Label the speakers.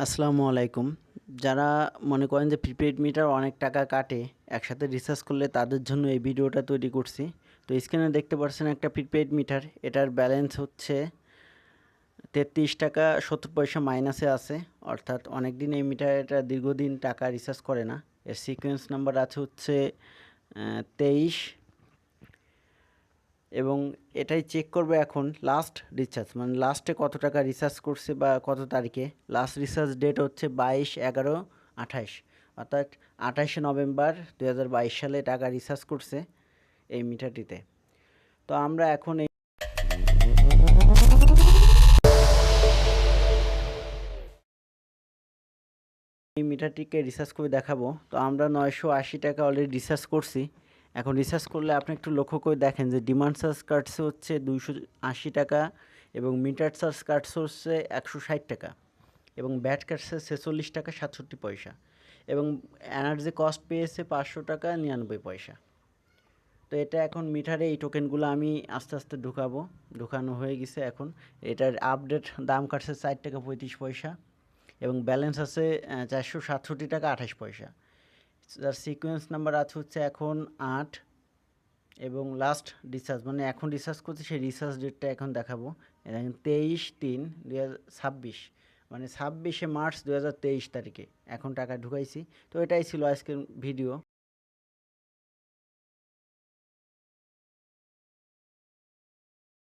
Speaker 1: আসসালামু আলাইকুম। যারা মনে করেন যে প্রিপেইড মিটার অনেক টাকা কাটে, একসাথে রিচার্জ করলে তাদের জন্য এই ভিডিওটা তৈরি করছি। তো স্ক্রিনে দেখতে পাচ্ছেন একটা প্রিপেইড মিটার, এটার ব্যালেন্স হচ্ছে ৩৩ টাকা ৭০ পয়সা মাইনাসে আছে, অর্থাৎ অনেক দিন এই মিটার এটা দীর্ঘদিন টাকা রিচার্জ করে না। এর সিকোয়েন্স নাম্বার আছে হচ্ছে ২৩ এবং এটাই চেক করবে এখন লাস্ট রিচার্জ, মানে লাস্টে কত টাকা রিচার্জ করছে বা কত তারিখে। লাস্ট রিচার্জ ডেট হচ্ছে ২২/১১/২৮, অর্থাৎ ২৮শে নভেম্বর ২০২২ সালে টাকা রিচার্জ করছে এই মিটারটিতে। তো আমরা এখন এই মিটারটিকে রিচার্জ করে দেখাবো। তো আমরা ৯৮০ টাকা অলরেডি রিচার্জ করছি। এখন রিচার্জ করলে আপনি একটু লক্ষ্য করে দেখেন যে ডিমান্ড চার্জ কাটছে হচ্ছে ২৮০ টাকা এবং মিটার চার্জ কাটছে হচ্ছে ১৬০ টাকা এবং ব্যাট কাটছে ৪৬ টাকা ৬৭ পয়সা এবং এনার্জি কস্ট পেয়েছে ৫০০ টাকা ৯৯ পয়সা। তো এটা এখন মিটারে এই টোকেনগুলো আমি আস্তে আস্তে ঢুকানো হয়ে গেছে। এখন এটার আপডেট দাম কাটছে ৪ টাকা ৩৫ পয়সা এবং ব্যালেন্স আছে ৪৬৭ টাকা ২৮ পয়সা। যার সিকোয়েন্স নাম্বার আছে হচ্ছে এখন ৮ এবং লাস্ট রিচার্জ, মানে এখন রিচার্জ করছি সেই রিচার্জ ডেটটা এখন দেখাবো। দেখেন ২৩/৩/২০২৬, মানে ২৬শে মার্চ ২০২৩ তারিখে এখন টাকা ঢুকাইছি। তো এটাই ছিল আজকের ভিডিও।